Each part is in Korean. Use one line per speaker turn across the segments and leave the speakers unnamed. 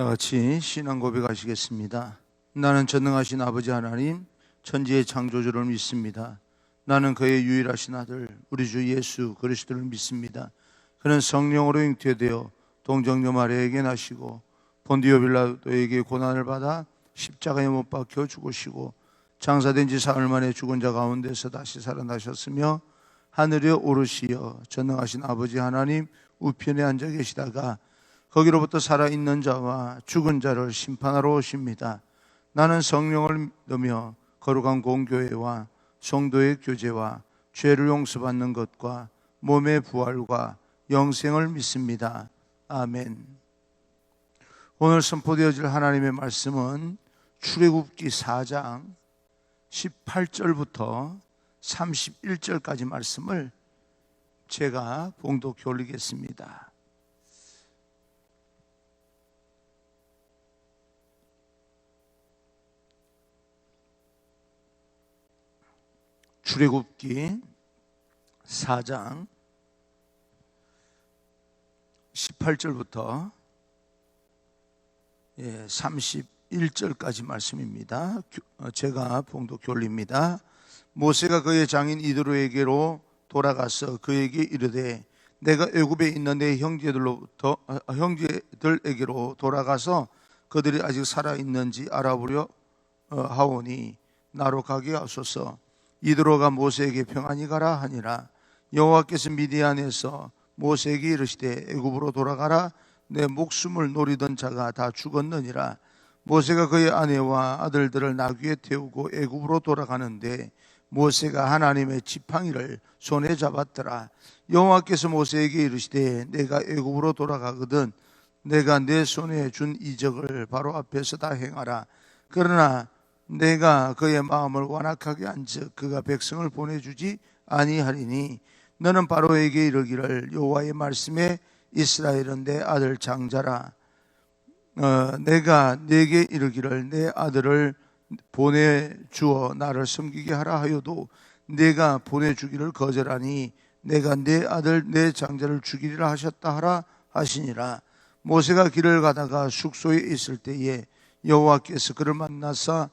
다 같이 신앙 고백하시겠습니다. 나는 전능하신 아버지 하나님, 천지의 창조주를 믿습니다. 나는 그의 유일하신 아들 우리 주 예수 그리스도를 믿습니다. 그는 성령으로 잉태되어 동정녀 마리아에게 나시고 본디오 빌라도에게 고난을 받아 십자가에 못 박혀 죽으시고 장사된 지 사흘 만에 죽은 자 가운데서 다시 살아나셨으며 하늘에 오르시어 전능하신 아버지 하나님 우편에 앉아 계시다가 거기로부터 살아있는 자와 죽은 자를 심판하러 오십니다. 나는 성령을 믿으며 거룩한 공교회와 성도의 교제와 죄를 용서받는 것과 몸의 부활과 영생을 믿습니다. 아멘. 오늘 선포되어질 하나님의 말씀은 출애굽기 4장 18절부터 31절까지 말씀을 제가 봉독해 올리겠습니다. 출애굽기 4장 18절부터 31절까지 말씀입니다. 제가 봉독해 올립니다. 모세가 그의 장인 이드로에게로 돌아가서 그에게 이르되 내가 애굽에 있는 내 형제들에게로 돌아가서 그들이 아직 살아있는지 알아보려 하오니 나로 가게 하소서. 이드로가 모세에게 평안히 가라 하니라. 여호와께서 미디안에서 모세에게 이르시되 애굽으로 돌아가라. 내 목숨을 노리던 자가 다 죽었느니라. 모세가 그의 아내와 아들들을 나귀에 태우고 애굽으로 돌아가는데 모세가 하나님의 지팡이를 손에 잡았더라. 여호와께서 모세에게 이르시되 내가 애굽으로 돌아가거든 내가 내 손에 준 이적을 바로 앞에서 다 행하라. 그러나 내가 그의 마음을 완악하게 한즉 그가 백성을 보내주지 아니하리니 너는 바로에게 이르기를 여호와의 말씀에 이스라엘은 내 아들 장자라. 내가 네게 이르기를 내 아들을 보내주어 나를 섬기게 하라 하여도 내가 보내주기를 거절하니 내가 내 아들 내 장자를 죽이리라 하셨다 하라 하시니라. 모세가 길을 가다가 숙소에 있을 때에 여호와께서 그를 만나사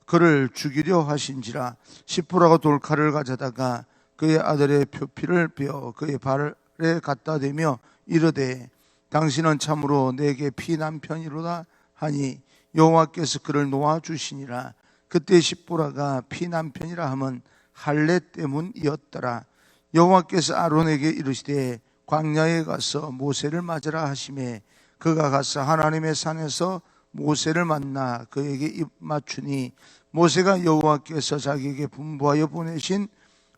그를 죽이려 하신지라. 시프라가 돌칼을 가져다가 그의 아들의 표피를 베어 그의 발에 갖다 대며 이르되 당신은 참으로 내게 피난 편이로다 하니 여호와께서 그를 놓아 주시니라. 그때 시프라가 피난 편이라 함은 할례 때문이었더라. 여호와께서 아론에게 이르시되 광야에 가서 모세를 맞으라 하시매 그가 가서 하나님의 산에서 모세를 만나 그에게 입 맞추니 모세가 여호와께서 자기에게 분부하여 보내신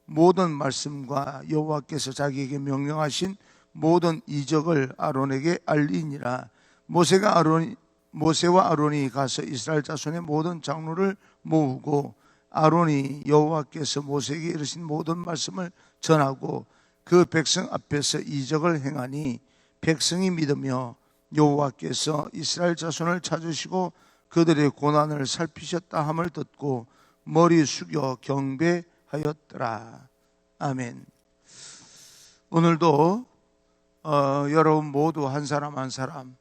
모든 말씀과 여호와께서 자기에게 명령하신 모든 이적을 아론에게 알리니라. 모세와 아론이 가서 이스라엘 자손의 모든 장로를 모으고 아론이 여호와께서 모세에게 이르신 모든 말씀을 전하고 그 백성 앞에서 이적을 행하니 백성이 믿으며 여호와께서 이스라엘 자손을 찾으시고 그들의 고난을 살피셨다 함을 듣고 머리 숙여 경배하였더라. 아멘. 오늘도 여러분 모두 한 사람 한 사람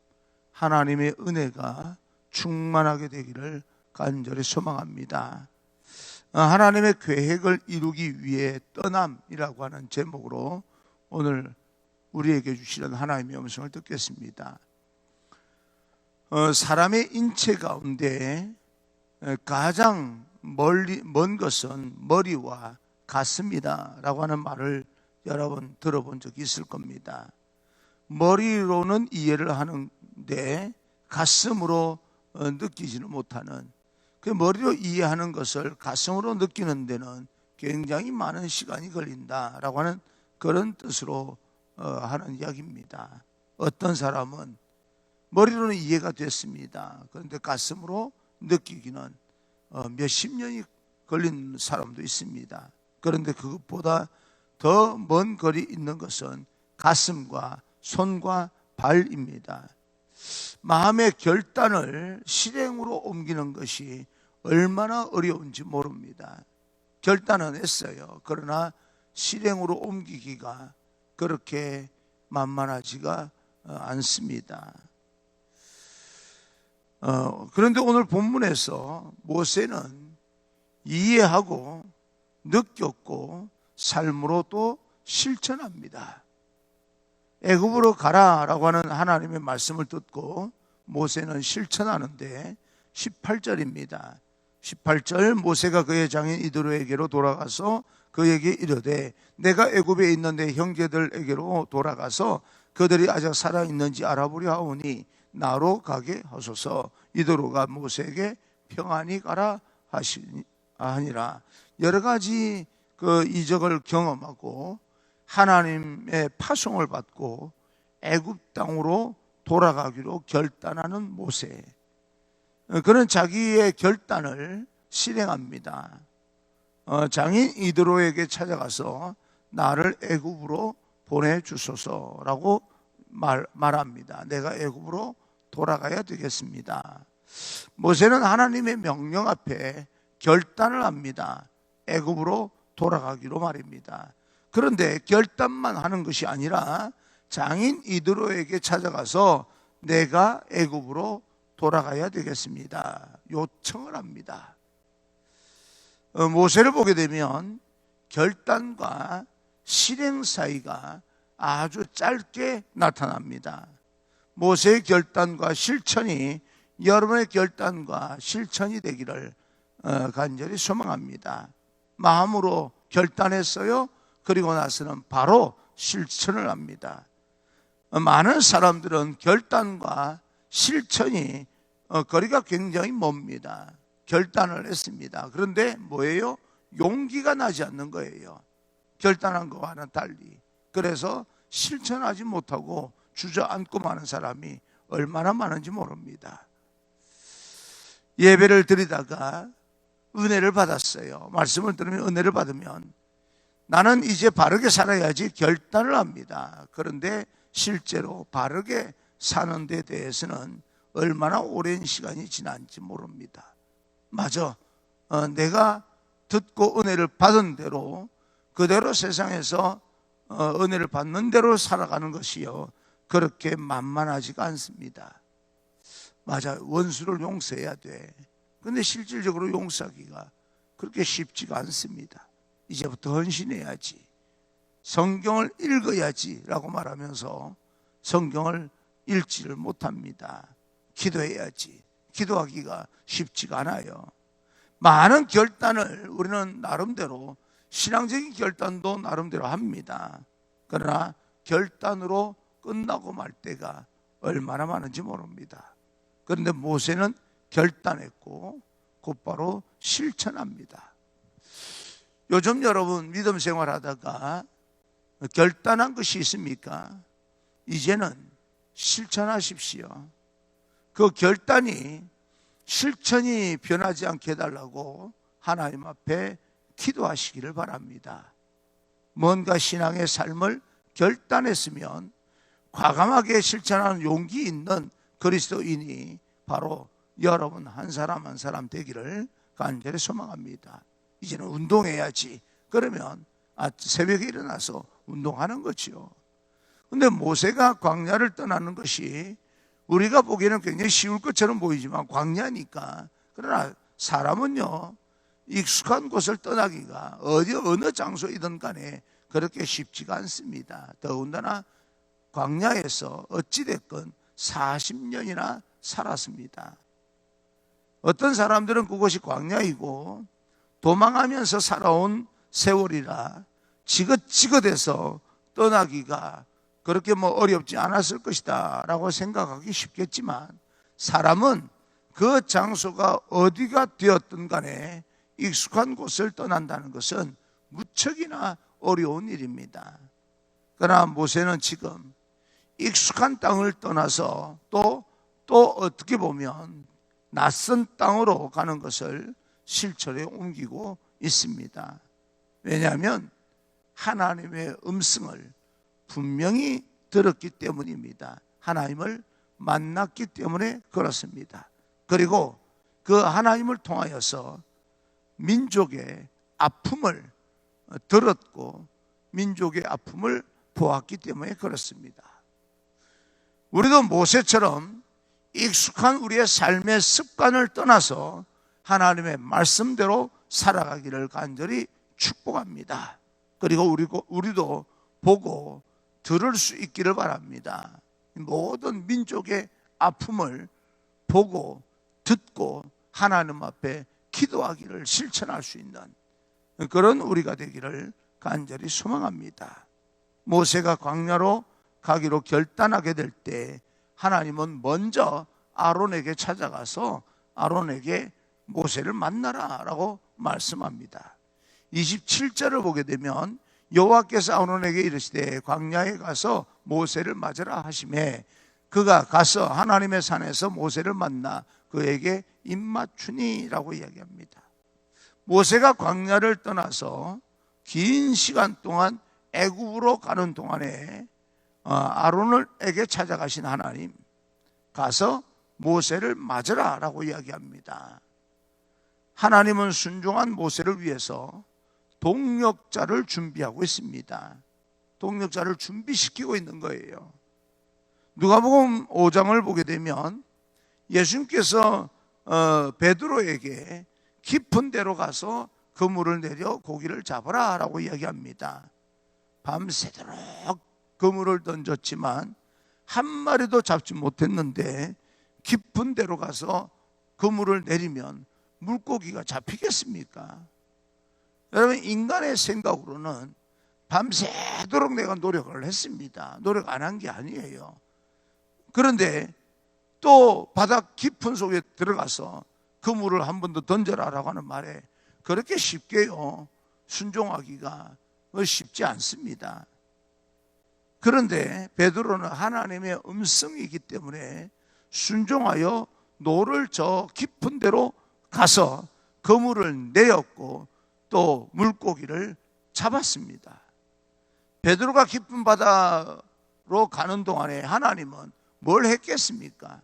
하나님의 은혜가 충만하게 되기를 간절히 소망합니다. 하나님의 계획을 이루기 위해 떠남이라고 하는 제목으로 오늘 우리에게 주시는 하나님의 음성을 듣겠습니다. 사람의 인체 가운데 가장 먼 것은 머리와 가슴이다 라고 하는 말을 여러분 들어본 적이 있을 겁니다. 머리로는 이해를 하는데 가슴으로 느끼지는 못하는, 그 머리로 이해하는 것을 가슴으로 느끼는 데는 굉장히 많은 시간이 걸린다라고 하는 그런 뜻으로 하는 이야기입니다. 어떤 사람은 머리로는 이해가 됐습니다. 그런데 가슴으로 느끼기는 몇십 년이 걸린 사람도 있습니다. 그런데 그것보다 더 먼 거리 있는 것은 가슴과 손과 발입니다. 마음의 결단을 실행으로 옮기는 것이 얼마나 어려운지 모릅니다. 결단은 했어요. 그러나 실행으로 옮기기가 그렇게 만만하지가 않습니다. 그런데 오늘 본문에서 모세는 이해하고 느꼈고 삶으로 또 실천합니다. 애굽으로 가라라고 하는 하나님의 말씀을 듣고 모세는 실천하는데 18절입니다. 18절 모세가 그의 장인 이드로에게로 돌아가서 그에게 이르되 내가 애굽에 있는 내 형제들에게로 돌아가서 그들이 아직 살아있는지 알아보려 하오니 나로 가게 하소서. 이드로가 모세에게 평안히 가라 하니라. 여러 가지 그 이적을 경험하고 하나님의 파송을 받고 애굽 땅으로 돌아가기로 결단하는 모세. 그는 자기의 결단을 실행합니다. 장인 이드로에게 찾아가서 나를 애굽으로 보내주소서라고 말합니다. 내가 애굽으로 돌아가야 되겠습니다. 모세는 하나님의 명령 앞에 결단을 합니다. 애굽으로 돌아가기로 말입니다. 그런데 결단만 하는 것이 아니라 장인 이드로에게 찾아가서 내가 애굽으로 돌아가야 되겠습니다. 요청을 합니다. 모세를 보게 되면 결단과 실행 사이가 아주 짧게 나타납니다. 모세의 결단과 실천이 여러분의 결단과 실천이 되기를 간절히 소망합니다. 마음으로 결단했어요. 그리고 나서는 바로 실천을 합니다. 많은 사람들은 결단과 실천이 거리가 굉장히 멉니다. 결단을 했습니다. 그런데 뭐예요? 용기가 나지 않는 거예요. 결단한 것과는 달리. 그래서 실천하지 못하고 주저앉고 마는 사람이 얼마나 많은지 모릅니다. 예배를 드리다가 은혜를 받았어요. 말씀을 들으면 은혜를 받으면 나는 이제 바르게 살아야지 결단을 합니다. 그런데 실제로 바르게 사는 데 대해서는 얼마나 오랜 시간이 지난지 모릅니다. 맞아. 내가 듣고 은혜를 받은 대로 그대로 세상에서 은혜를 받는 대로 살아가는 것이요 그렇게 만만하지가 않습니다. 맞아. 원수를 용서해야 돼. 근데 실질적으로 용서하기가 그렇게 쉽지가 않습니다. 이제부터 헌신해야지, 성경을 읽어야지 라고 말하면서 성경을 읽지를 못합니다. 기도해야지, 기도하기가 쉽지가 않아요. 많은 결단을 우리는 나름대로, 신앙적인 결단도 나름대로 합니다. 그러나 결단으로 끝나고 말 때가 얼마나 많은지 모릅니다. 그런데 모세는 결단했고 곧바로 실천합니다. 요즘 여러분 믿음 생활하다가 결단한 것이 있습니까? 이제는 실천하십시오. 그 결단이 실천이 변하지 않게 해달라고 하나님 앞에 기도하시기를 바랍니다. 뭔가 신앙의 삶을 결단했으면 과감하게 실천하는 용기 있는 그리스도인이 바로 여러분 한 사람 한 사람 되기를 간절히 소망합니다. 이제는 운동해야지. 그러면 새벽에 일어나서 운동하는 거지요. 근데 모세가 광야를 떠나는 것이 우리가 보기에는 굉장히 쉬울 것처럼 보이지만 광야니까, 그러나 사람은요 익숙한 곳을 떠나기가 어느 장소이든 간에 그렇게 쉽지가 않습니다. 더군다나 광야에서 어찌됐건 40년이나 살았습니다. 어떤 사람들은 그곳이 광야이고 도망하면서 살아온 세월이라 지긋지긋해서 떠나기가 그렇게 어렵지 않았을 것이다 라고 생각하기 쉽겠지만, 사람은 그 장소가 어디가 되었든 간에 익숙한 곳을 떠난다는 것은 무척이나 어려운 일입니다. 그러나 모세는 지금 익숙한 땅을 떠나서 또 어떻게 보면 낯선 땅으로 가는 것을 실천에 옮기고 있습니다. 왜냐하면 하나님의 음성을 분명히 들었기 때문입니다. 하나님을 만났기 때문에 그렇습니다. 그리고 그 하나님을 통하여서 민족의 아픔을 들었고 민족의 아픔을 보았기 때문에 그렇습니다. 우리도 모세처럼 익숙한 우리의 삶의 습관을 떠나서 하나님의 말씀대로 살아가기를 간절히 축복합니다. 그리고 우리도 보고 들을 수 있기를 바랍니다. 모든 민족의 아픔을 보고 듣고 하나님 앞에 기도하기를 실천할 수 있는 그런 우리가 되기를 간절히 소망합니다. 모세가 광야로 가기로 결단하게 될 때 하나님은 먼저 아론에게 찾아가서 아론에게 모세를 만나라 라고 말씀합니다. 27절을 보게 되면 여호와께서 아론에게 이르시되 광야에 가서 모세를 맞으라 하시매 그가 가서 하나님의 산에서 모세를 만나 그에게 입맞추니 라고 이야기합니다. 모세가 광야를 떠나서 긴 시간 동안 애굽으로 가는 동안에 아론에게 찾아가신 하나님, 가서 모세를 맞으라 라고 이야기합니다. 하나님은 순종한 모세를 위해서 동력자를 준비하고 있습니다. 동력자를 준비시키고 있는 거예요. 누가복음 5장을 보게 되면 예수님께서 베드로에게 깊은 데로 가서 그물을 내려 고기를 잡아라 라고 이야기합니다. 밤새도록 그물을 던졌지만 한 마리도 잡지 못했는데 깊은 데로 가서 그물을 내리면 물고기가 잡히겠습니까? 여러분, 인간의 생각으로는 밤새도록 내가 노력을 했습니다. 노력 안 한 게 아니에요. 그런데 또 바닥 깊은 속에 들어가서 그물을 한 번 더 던져라 라고 하는 말에 그렇게 쉽게요 순종하기가 쉽지 않습니다. 그런데 베드로는 하나님의 음성이기 때문에 순종하여 노를 저 깊은 데로 가서 그물을 내었고 또 물고기를 잡았습니다. 베드로가 깊은 바다로 가는 동안에 하나님은 뭘 했겠습니까?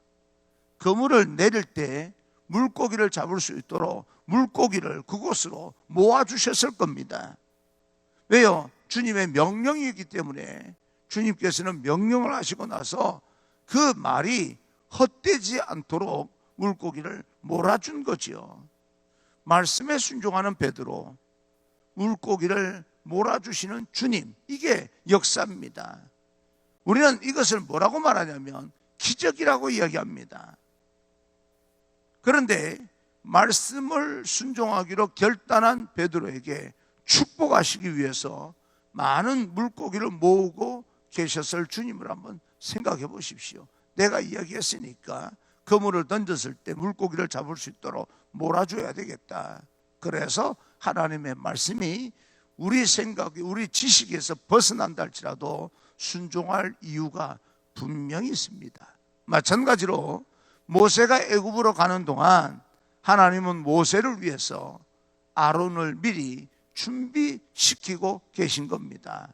그물을 내릴 때 물고기를 잡을 수 있도록 물고기를 그곳으로 모아주셨을 겁니다. 왜요? 주님의 명령이기 때문에 주님께서는 명령을 하시고 나서 그 말이 헛되지 않도록 물고기를 몰아준 거지요. 말씀에 순종하는 베드로, 물고기를 몰아주시는 주님, 이게 역사입니다. 우리는 이것을 뭐라고 말하냐면 기적이라고 이야기합니다. 그런데 말씀을 순종하기로 결단한 베드로에게 축복하시기 위해서 많은 물고기를 모으고 계셨을 주님을 한번 생각해 보십시오. 내가 이야기했으니까 그물을 던졌을 때 물고기를 잡을 수 있도록 몰아줘야 되겠다. 그래서 하나님의 말씀이 우리 생각이 우리 지식에서 벗어난다 할지라도 순종할 이유가 분명히 있습니다. 마찬가지로 모세가 애굽으로 가는 동안 하나님은 모세를 위해서 아론을 미리 준비시키고 계신 겁니다.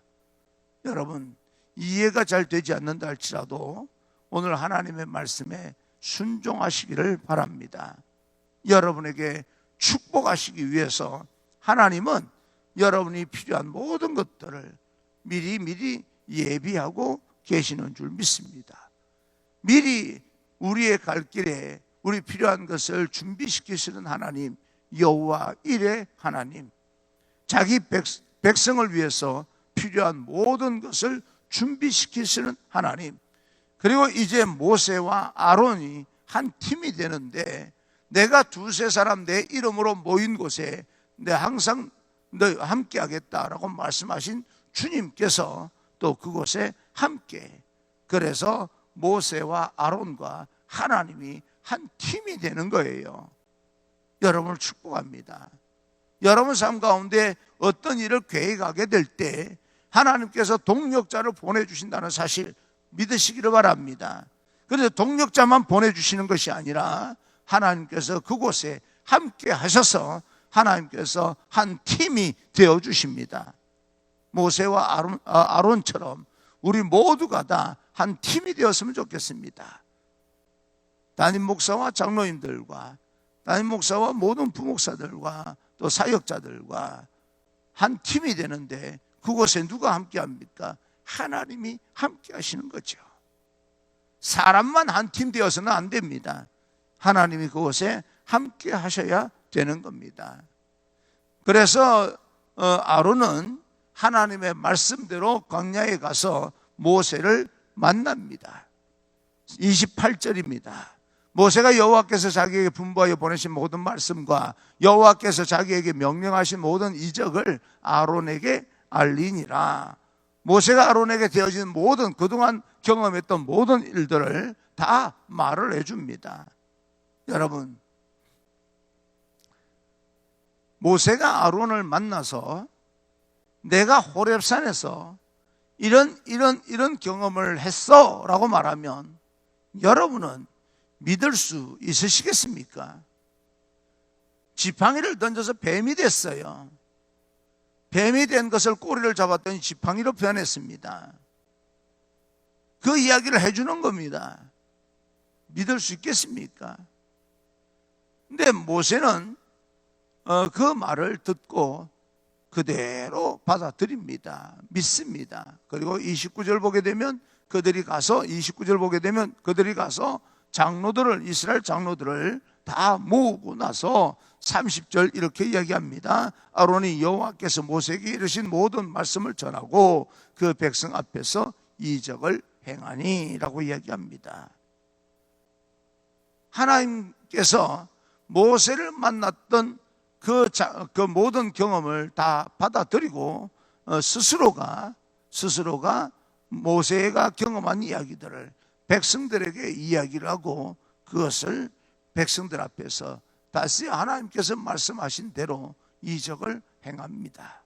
여러분, 이해가 잘 되지 않는다 할지라도 오늘 하나님의 말씀에 순종하시기를 바랍니다. 여러분에게 축복하시기 위해서 하나님은 여러분이 필요한 모든 것들을 미리 예비하고 계시는 줄 믿습니다. 미리 우리의 갈 길에 우리 필요한 것을 준비시키시는 하나님, 여호와 일의 하나님, 자기 백성을 위해서 필요한 모든 것을 준비시키시는 하나님, 그리고 이제 모세와 아론이 한 팀이 되는데 내가 두세 사람 내 이름으로 모인 곳에 내가 항상 너희와 함께 하겠다라고 말씀하신 주님께서 또 그곳에 함께, 그래서 모세와 아론과 하나님이 한 팀이 되는 거예요. 여러분을 축복합니다. 여러분 삶 가운데 어떤 일을 계획하게 될 때 하나님께서 동력자를 보내주신다는 사실 믿으시기를 바랍니다. 그런데 동력자만 보내주시는 것이 아니라 하나님께서 그곳에 함께 하셔서 하나님께서 한 팀이 되어주십니다. 모세와 아론처럼 우리 모두가 다 한 팀이 되었으면 좋겠습니다. 담임 목사와 장로님들과 담임 목사와 모든 부목사들과 또 사역자들과 한 팀이 되는데 그곳에 누가 함께 합니까? 하나님이 함께 하시는 거죠. 사람만 한 팀 되어서는 안 됩니다. 하나님이 그곳에 함께 하셔야 되는 겁니다. 그래서 아론은 하나님의 말씀대로 광야에 가서 모세를 만납니다. 28절입니다. 모세가 여호와께서 자기에게 분부하여 보내신 모든 말씀과 여호와께서 자기에게 명령하신 모든 이적을 아론에게 알리니라. 모세가 아론에게 되어진 모든 그동안 경험했던 모든 일들을 다 말을 해줍니다. 여러분, 모세가 아론을 만나서 내가 호렙산에서 이런 경험을 했어 라고 말하면 여러분은 믿을 수 있으시겠습니까? 지팡이를 던져서 뱀이 됐어요. 뱀이 된 것을 꼬리를 잡았더니 지팡이로 변했습니다. 그 이야기를 해주는 겁니다. 믿을 수 있겠습니까? 근데 모세는 그 말을 듣고 그대로 받아들입니다. 믿습니다. 그리고 29절 보게 되면 그들이 가서 이스라엘 장로들을 다 모으고 나서 30절 이렇게 이야기합니다. 아론이 여호와께서 모세에게 이르신 모든 말씀을 전하고 그 백성 앞에서 이적을 행하니 라고 이야기합니다. 하나님께서 모세를 만났던 그 모든 경험을 다 받아들이고 스스로가 모세가 경험한 이야기들을 백성들에게 이야기를 하고 그것을 백성들 앞에서 다시 하나님께서 말씀하신 대로 이적을 행합니다.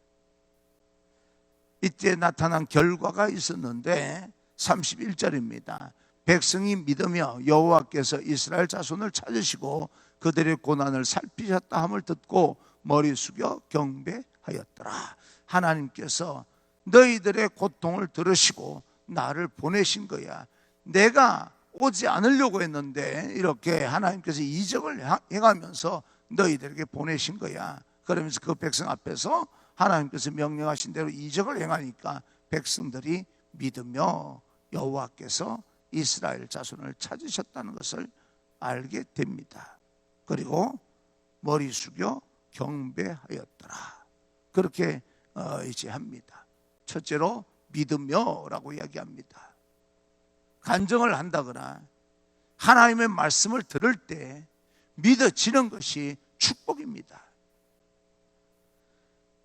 이때 나타난 결과가 있었는데 31절입니다. 백성이 믿으며 여호와께서 이스라엘 자손을 찾으시고 그들의 고난을 살피셨다 함을 듣고 머리 숙여 경배하였더라. 하나님께서 너희들의 고통을 들으시고 나를 보내신 거야. 내가 오지 않으려고 했는데 이렇게 하나님께서 이적을 행하면서 너희들에게 보내신 거야. 그러면서 그 백성 앞에서 하나님께서 명령하신 대로 이적을 행하니까 백성들이 믿으며 여호와께서 이스라엘 자손을 찾으셨다는 것을 알게 됩니다. 그리고 머리 숙여 경배하였더라. 그렇게 이제 합니다. 첫째로 믿으며라고 이야기합니다. 간증을 한다거나 하나님의 말씀을 들을 때 믿어지는 것이 축복입니다.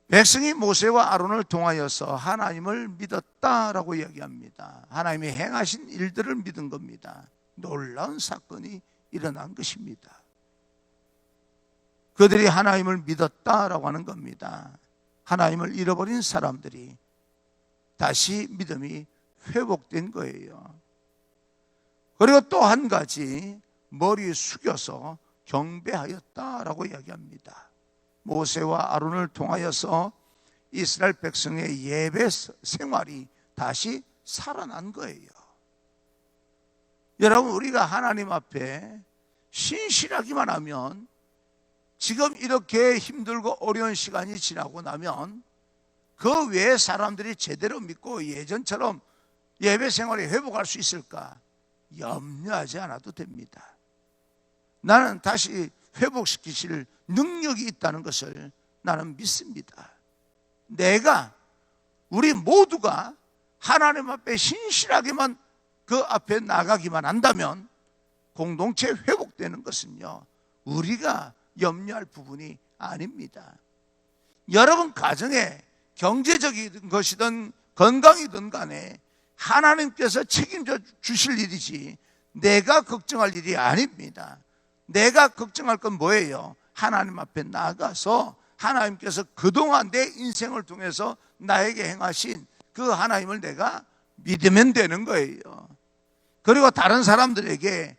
백성이 모세와 아론을 통하여서 하나님을 믿었다라고 이야기합니다. 하나님이 행하신 일들을 믿은 겁니다. 놀라운 사건이 일어난 것입니다. 그들이 하나님을 믿었다라고 하는 겁니다. 하나님을 잃어버린 사람들이 다시 믿음이 회복된 거예요. 그리고 또 한 가지, 머리 숙여서 경배하였다라고 이야기합니다. 모세와 아론을 통하여서 이스라엘 백성의 예배 생활이 다시 살아난 거예요. 여러분, 우리가 하나님 앞에 신실하기만 하면 지금 이렇게 힘들고 어려운 시간이 지나고 나면 그 외에 사람들이 제대로 믿고 예전처럼 예배 생활이 회복할 수 있을까? 염려하지 않아도 됩니다. 나는 다시 회복시키실 능력이 있다는 것을 나는 믿습니다. 우리 모두가 하나님 앞에 신실하게만 그 앞에 나가기만 한다면 공동체 회복되는 것은요, 우리가 염려할 부분이 아닙니다. 여러분 가정에 경제적인 것이든 건강이든 간에 하나님께서 책임져 주실 일이지 내가 걱정할 일이 아닙니다. 내가 걱정할 건 뭐예요? 하나님 앞에 나가서 하나님께서 그동안 내 인생을 통해서 나에게 행하신 그 하나님을 내가 믿으면 되는 거예요. 그리고 다른 사람들에게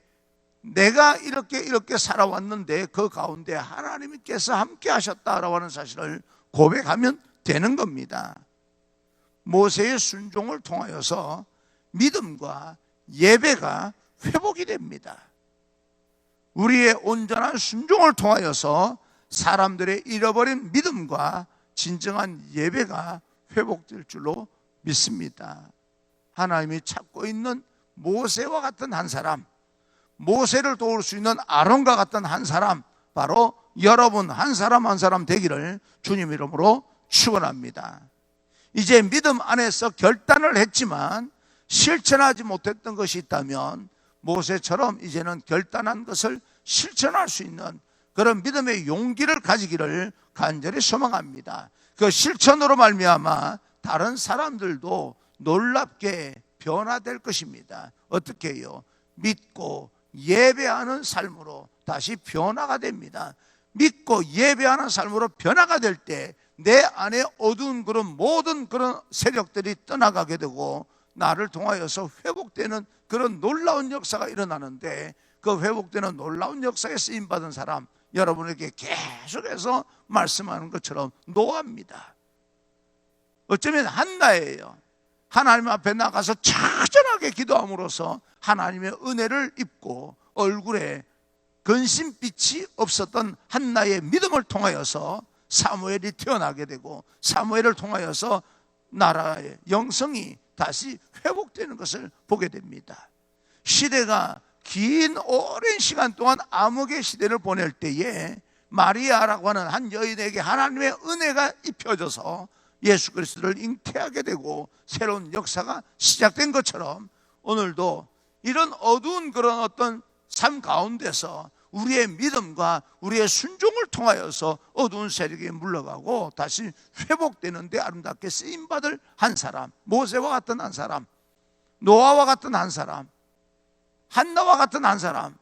내가 이렇게 살아왔는데 그 가운데 하나님께서 함께 하셨다라고 하는 사실을 고백하면 되는 겁니다. 모세의 순종을 통하여서 믿음과 예배가 회복이 됩니다. 우리의 온전한 순종을 통하여서 사람들의 잃어버린 믿음과 진정한 예배가 회복될 줄로 믿습니다. 하나님이 찾고 있는 모세와 같은 한 사람, 모세를 도울 수 있는 아론과 같은 한 사람, 바로 여러분 한 사람 한 사람 되기를 주님 이름으로 축원합니다. 이제 믿음 안에서 결단을 했지만 실천하지 못했던 것이 있다면 모세처럼 이제는 결단한 것을 실천할 수 있는 그런 믿음의 용기를 가지기를 간절히 소망합니다. 그 실천으로 말미암아 다른 사람들도 놀랍게 변화될 것입니다. 어떻게 해요? 믿고 예배하는 삶으로 다시 변화가 됩니다. 믿고 예배하는 삶으로 변화가 될 때 내 안에 어두운 그런 모든 그런 세력들이 떠나가게 되고 나를 통하여서 회복되는 그런 놀라운 역사가 일어나는데, 그 회복되는 놀라운 역사에 쓰임받은 사람, 여러분에게 계속해서 말씀하는 것처럼 노아입니다. 어쩌면 한나예요. 하나님 앞에 나가서 처절하게 기도함으로써 하나님의 은혜를 입고 얼굴에 근심빛이 없었던 한나의 믿음을 통하여서 사무엘이 태어나게 되고, 사무엘을 통하여서 나라의 영성이 다시 회복되는 것을 보게 됩니다. 시대가 긴 오랜 시간 동안 암흑의 시대를 보낼 때에 마리아라고 하는 한 여인에게 하나님의 은혜가 입혀져서 예수 그리스도를 잉태하게 되고 새로운 역사가 시작된 것처럼, 오늘도 이런 어두운 그런 어떤 삶 가운데서 우리의 믿음과 우리의 순종을 통하여서 어두운 세력이 물러가고 다시 회복되는 데 아름답게 쓰임받을 한 사람, 모세와 같은 한 사람, 노아와 같은 한 사람, 한나와 같은 한 사람,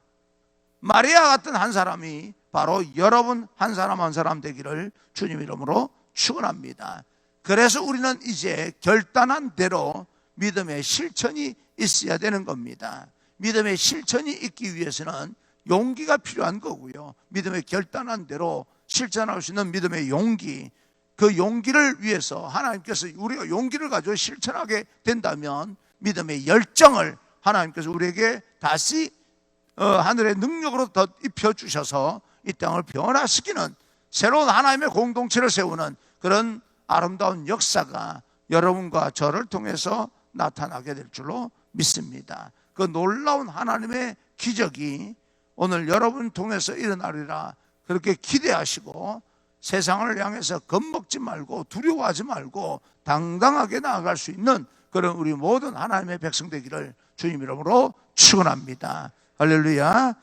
마리아 같은 한 사람이 바로 여러분 한 사람 한 사람 되기를 주님 이름으로 축원합니다. 그래서 우리는 이제 결단한 대로 믿음의 실천이 있어야 되는 겁니다. 믿음의 실천이 있기 위해서는 용기가 필요한 거고요. 믿음의 결단한 대로 실천할 수 있는 믿음의 용기, 그 용기를 위해서 하나님께서 우리가 용기를 가지고 실천하게 된다면 믿음의 열정을 하나님께서 우리에게 다시 하늘의 능력으로 더 입혀주셔서 이 땅을 변화시키는 새로운 하나님의 공동체를 세우는 그런 아름다운 역사가 여러분과 저를 통해서 나타나게 될 줄로 믿습니다. 그 놀라운 하나님의 기적이 오늘 여러분 통해서 일어나리라 그렇게 기대하시고, 세상을 향해서 겁먹지 말고 두려워하지 말고 당당하게 나아갈 수 있는 그런 우리 모든 하나님의 백성 되기를 주님 이름으로 축원합니다. 할렐루야.